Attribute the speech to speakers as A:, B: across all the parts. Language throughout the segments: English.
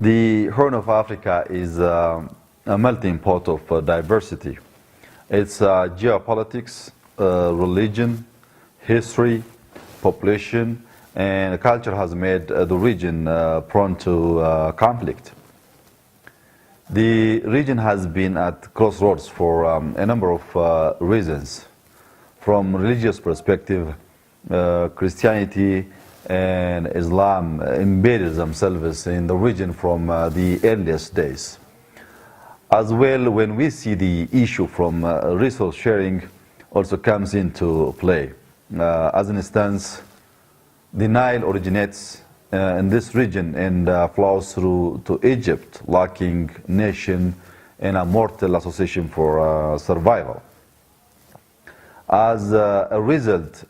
A: The Horn of Africa is a melting pot of diversity. Its geopolitics, religion, history, population, and culture has made the region prone to conflict. The region has been at crossroads for a number of reasons. From religious perspective, Christianity and Islam embedded themselves in the region from the earliest days. As well, when we see the issue from resource sharing also comes into play. As an instance, the Nile originates in this region and flows through to Egypt, lacking nation and a mortal association for survival. As a result,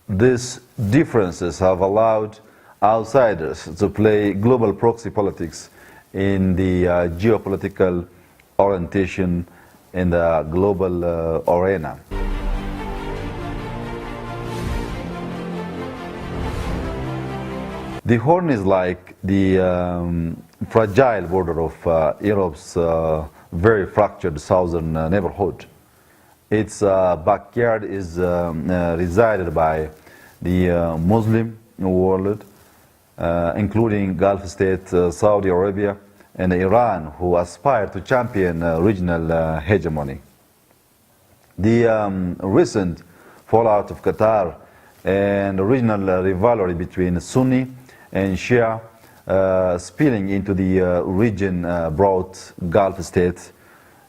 A: these differences have allowed outsiders to play global proxy politics in the geopolitical orientation in the global arena. The Horn is like the fragile border of Europe's very fractured southern neighborhood. Its backyard is resided by the Muslim world, including Gulf states, Saudi Arabia, and Iran, who aspire to champion regional hegemony. The recent fallout of Qatar and regional rivalry between Sunni and Shia spilling into the region brought Gulf states,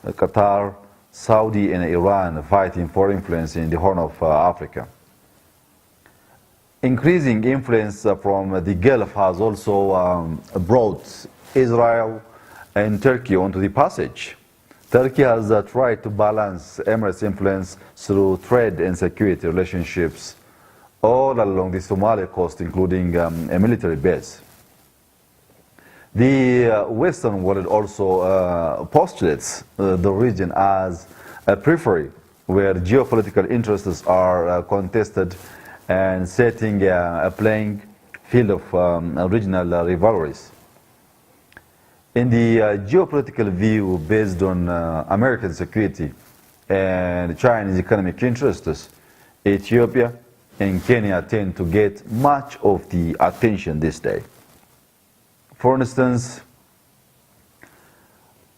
A: Qatar, Saudi and Iran fighting for influence in the Horn of Africa. Increasing influence from the Gulf has also brought Israel and Turkey onto the passage. Turkey has tried to balance Emirates' influence through trade and security relationships all along the Somali coast, including a military base. The Western world also postulates the region as a periphery where geopolitical interests are contested and setting a playing field of regional rivalries. In the geopolitical view based on American security and Chinese economic interests, Ethiopia and Kenya tend to get much of the attention this day. For instance,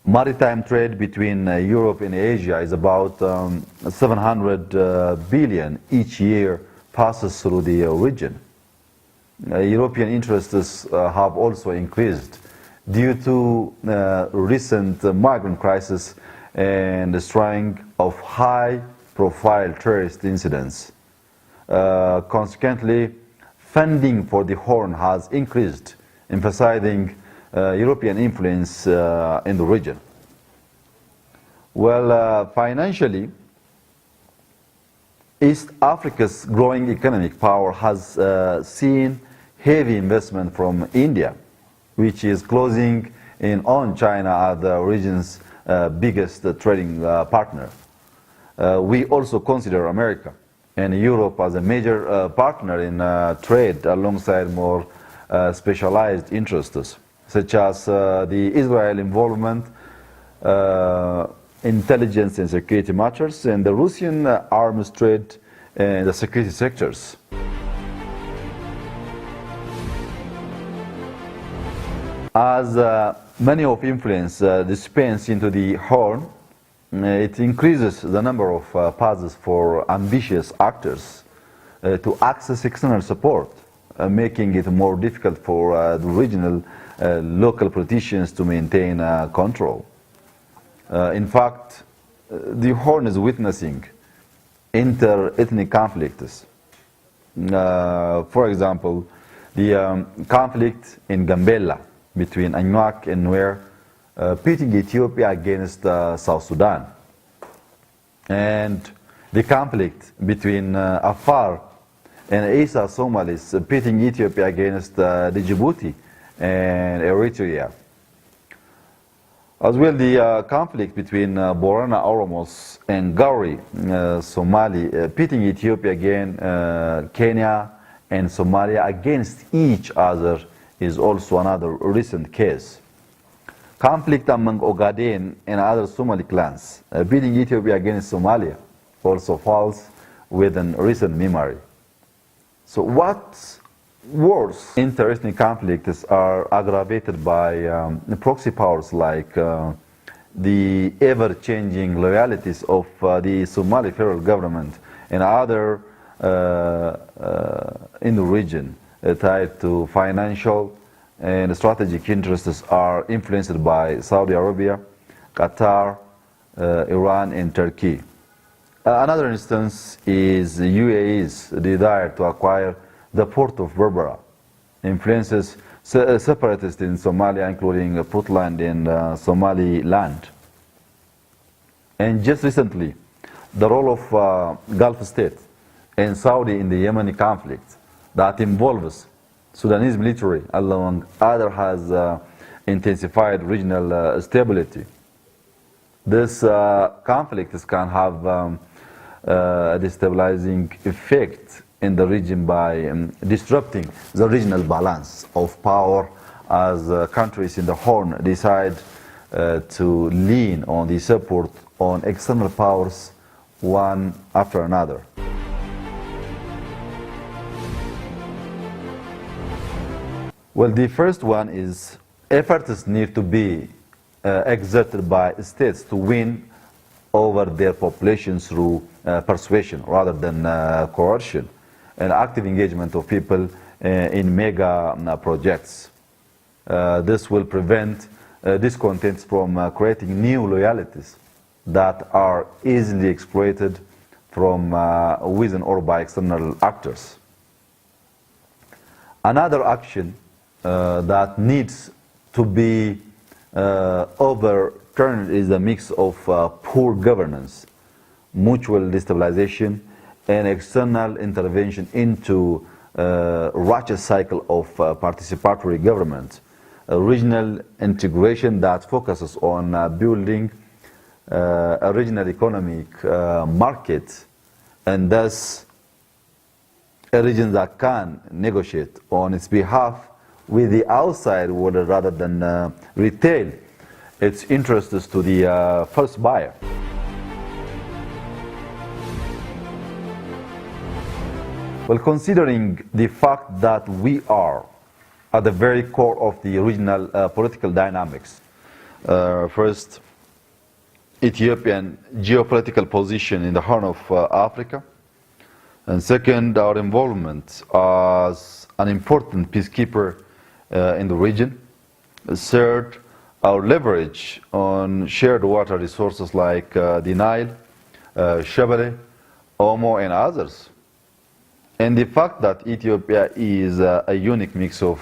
A: maritime trade between Europe and Asia is about 700 billion each year passes through the region. European interests have also increased due to recent migrant crisis and the string of high-profile terrorist incidents. Consequently, funding for the Horn has increased, emphasizing European influence in the region. Well, financially, East Africa's growing economic power has seen heavy investment from India, which is closing in on China as the region's biggest trading partner. We also consider America and Europe as a major partner in trade alongside more specialized interests, such as the Israel involvement, intelligence and security matters, and the Russian arms trade and the security sectors. As many of influence dispense into the Horn, it increases the number of paths for ambitious actors to access external support, making it more difficult for the regional local politicians to maintain control. In fact, the Horn is witnessing inter-ethnic conflicts. For example, the conflict in Gambela between Anuak and Nuer, pitting Ethiopia against South Sudan. And the conflict between Afar and Isa Somalis, pitting Ethiopia against Djibouti and Eritrea. As well, the conflict between Borana Oromos and Gauri Somali, pitting Ethiopia again, Kenya and Somalia against each other is also another recent case. Conflict among Ogaden and other Somali clans, pitting Ethiopia against Somalia, also falls within recent memory. So what's worse, inter-ethnic conflicts are aggravated by proxy powers like the ever-changing loyalties of the Somali federal government and other in the region tied to financial and strategic interests are influenced by Saudi Arabia, Qatar, Iran, and Turkey. Another instance is UAE's desire to acquire the port of Berbera, influences separatists in Somalia, including Puntland and Somaliland. And just recently, the role of Gulf states and Saudi in the Yemeni conflict that involves Sudanese military, along other, has intensified regional stability. This conflict can have a destabilizing effect in the region by disrupting the regional balance of power as countries in the Horn decide to lean on the support on external powers one after another. Well, the first one is efforts need to be exerted by states to win over their populations through persuasion rather than coercion, and active engagement of people in mega projects. This will prevent discontents from creating new loyalties that are easily exploited from within or by external actors. Another action that needs to be overturned is a mix of poor governance, mutual destabilization, and external intervention into a righteous cycle of participatory government, a regional integration that focuses on building a regional economic market, and thus a region that can negotiate on its behalf with the outside world rather than retail its interests to the first buyer. Well, considering the fact that we are at the very core of the regional political dynamics, first, Ethiopian geopolitical position in the Horn of Africa, and second, our involvement as an important peacekeeper in the region. Third, our leverage on shared water resources like the Nile, Shabelle, Oromo, and others. And the fact that Ethiopia is a unique mix of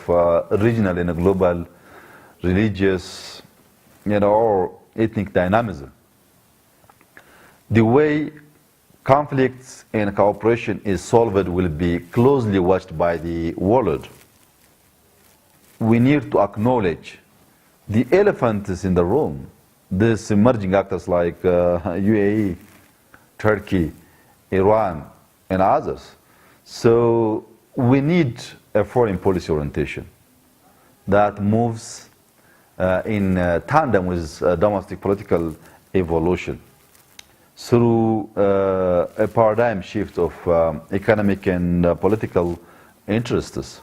A: regional and global religious, or ethnic dynamism. The way conflicts and cooperation is solved will be closely watched by the world. We need to acknowledge the elephant is in the room. These emerging actors like UAE, Turkey, Iran, and others. So we need a foreign policy orientation that moves in tandem with domestic political evolution through a paradigm shift of economic and political interests,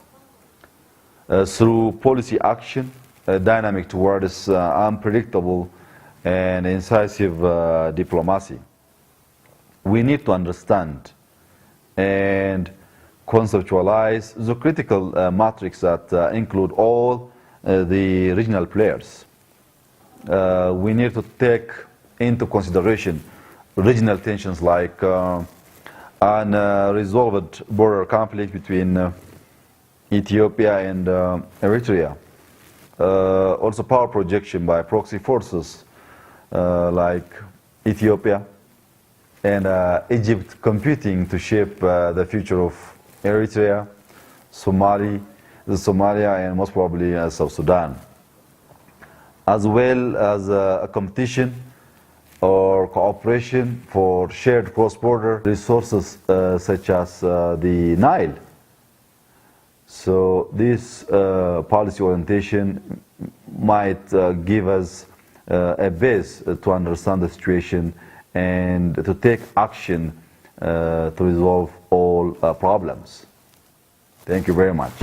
A: through policy action, dynamic towards unpredictable and incisive diplomacy. We need to understand and conceptualize the critical matrix that include all the regional players. We need to take into consideration regional tensions like unresolved border conflict between Ethiopia and Eritrea. Also power projection by proxy forces like Ethiopia and Egypt competing to shape the future of Eritrea, Somalia, and most probably South Sudan, as well as a competition or cooperation for shared cross-border resources such as the Nile. So this policy orientation might give us a base to understand the situation and to take action to resolve all problems. Thank you very much.